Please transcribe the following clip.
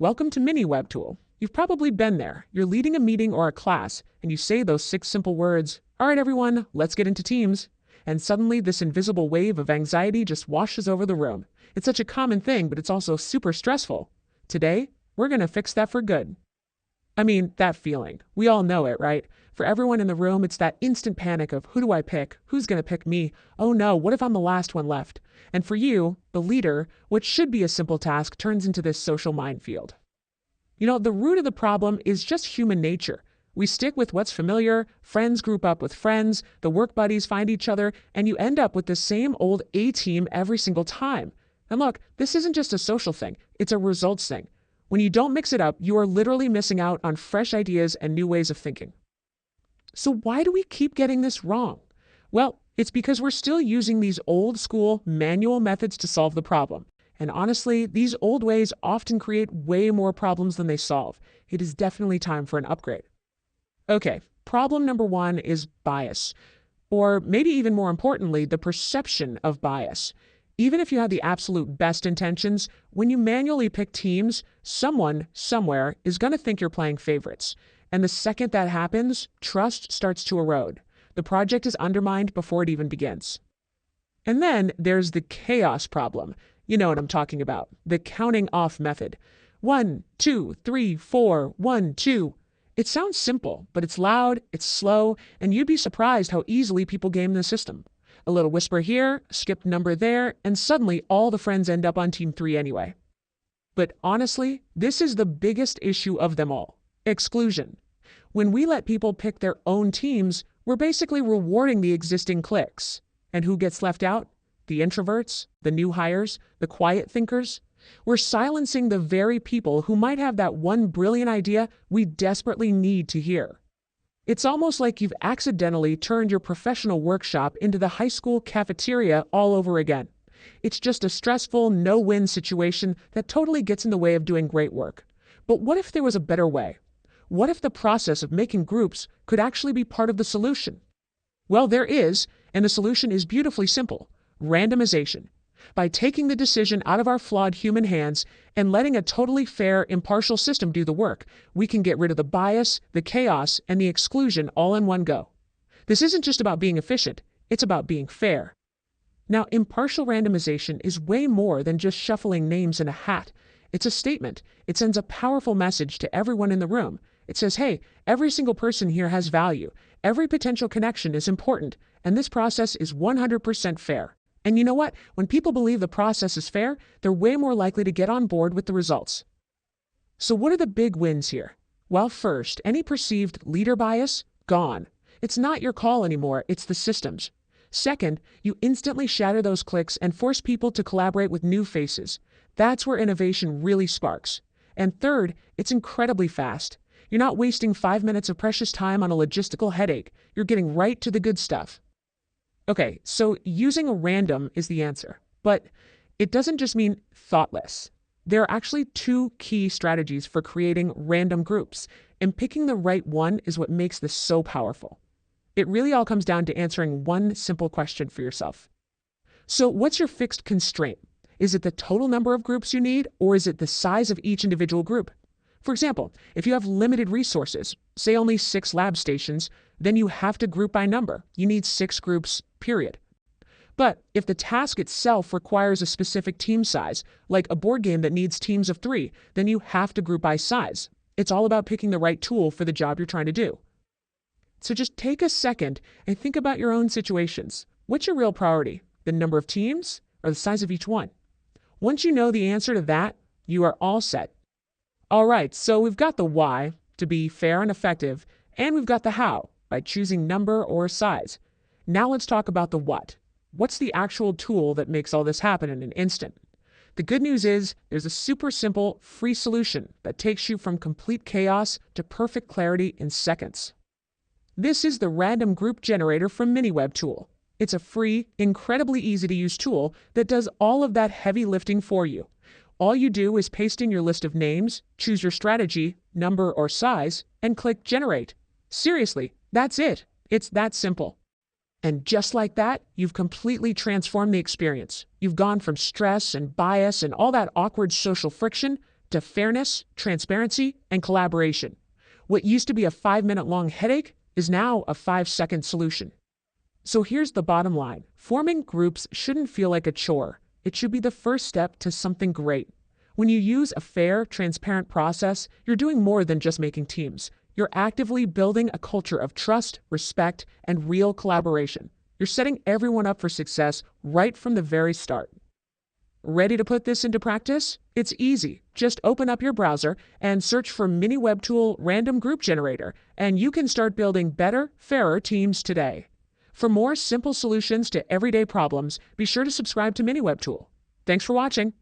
Welcome to Mini Web Tool. You've probably been there. You're leading a meeting or a class, and you say those 6 simple words, "All right, everyone, let's get into Teams." And suddenly this invisible wave of anxiety just washes over the room. It's such a common thing, but it's also super stressful. Today, we're going to fix that for good. I mean, that feeling. We all know it, right? For everyone in the room, it's that instant panic of who do I pick? Who's going to pick me? Oh no, what if I'm the last one left? And for you, the leader, what should be a simple task turns into this social minefield. The root of the problem is just human nature. We stick with what's familiar, friends group up with friends, the work buddies find each other, and you end up with the same old A team every single time. And look, this isn't just a social thing, it's a results thing. When you don't mix it up, you are literally missing out on fresh ideas and new ways of thinking. So why do we keep getting this wrong? Well, it's because we're still using these old school manual methods to solve the problem. And honestly, these old ways often create way more problems than they solve. It is definitely time for an upgrade. Okay, problem number 1 is bias. Or maybe even more importantly, the perception of bias. Even if you have the absolute best intentions, when you manually pick teams, someone, somewhere, is going to think you're playing favorites. And the second that happens, trust starts to erode. The project is undermined before it even begins. And then there's the chaos problem. You know what I'm talking about. The counting off method. 1, 2, 3, 4, 1, 2. It sounds simple, but it's loud, it's slow, and you'd be surprised how easily people game the system. A little whisper here, skipped number there, and suddenly all the friends end up on team 3 anyway. But honestly, this is the biggest issue of them all. Exclusion. When we let people pick their own teams, we're basically rewarding the existing cliques. And who gets left out? The introverts, the new hires, the quiet thinkers. We're silencing the very people who might have that one brilliant idea we desperately need to hear. It's almost like you've accidentally turned your professional workshop into the high school cafeteria all over again. It's just a stressful, no-win situation that totally gets in the way of doing great work. But what if there was a better way? What if the process of making groups could actually be part of the solution? Well, there is, and the solution is beautifully simple. Randomization. By taking the decision out of our flawed human hands and letting a totally fair, impartial system do the work, we can get rid of the bias, the chaos, and the exclusion all in one go. This isn't just about being efficient, it's about being fair. Now, impartial randomization is way more than just shuffling names in a hat. It's a statement. It sends a powerful message to everyone in the room. It says, hey, every single person here has value. Every potential connection is important, and this process is 100% fair. And you know what? When people believe the process is fair, they're way more likely to get on board with the results. So what are the big wins here? Well, first, any perceived leader bias, gone. It's not your call anymore, it's the system's. Second, you instantly shatter those cliques and force people to collaborate with new faces. That's where innovation really sparks. And third, it's incredibly fast. You're not wasting 5 minutes of precious time on a logistical headache. You're getting right to the good stuff. Okay, so using a random is the answer, but it doesn't just mean thoughtless. There are actually 2 key strategies for creating random groups, and picking the right one is what makes this so powerful. It really all comes down to answering one simple question for yourself. So what's your fixed constraint? Is it the total number of groups you need, or is it the size of each individual group? For example, if you have limited resources, say only 6 lab stations, then you have to group by number. You need 6 groups, period. But if the task itself requires a specific team size, like a board game that needs teams of 3, then you have to group by size. It's all about picking the right tool for the job you're trying to do. So just take a second and think about your own situations. What's your real priority? The number of teams or the size of each one? Once you know the answer to that, you are all set. All right, so we've got the why, to be fair and effective, and we've got the how, by choosing number or size. Now let's talk about the what. What's the actual tool that makes all this happen in an instant? The good news is there's a super simple, free solution that takes you from complete chaos to perfect clarity in seconds. This is the Random Group Generator from MiniWeb Tool. It's a free, incredibly easy to use tool that does all of that heavy lifting for you. All you do is paste in your list of names, choose your strategy, number or size, and click Generate. Seriously, that's it. It's that simple. And just like that, you've completely transformed the experience. You've gone from stress and bias and all that awkward social friction to fairness, transparency, and collaboration. What used to be a 5-minute long headache is now a 5-second solution. So here's the bottom line. Forming groups shouldn't feel like a chore. It should be the first step to something great. When you use a fair, transparent process, you're doing more than just making teams. You're actively building a culture of trust, respect, and real collaboration. You're setting everyone up for success right from the very start. Ready to put this into practice? It's easy. Just open up your browser and search for Mini Web Tool Random Group Generator, and you can start building better, fairer teams today. For more simple solutions to everyday problems, be sure to subscribe to Mini Web Tool. Thanks for watching.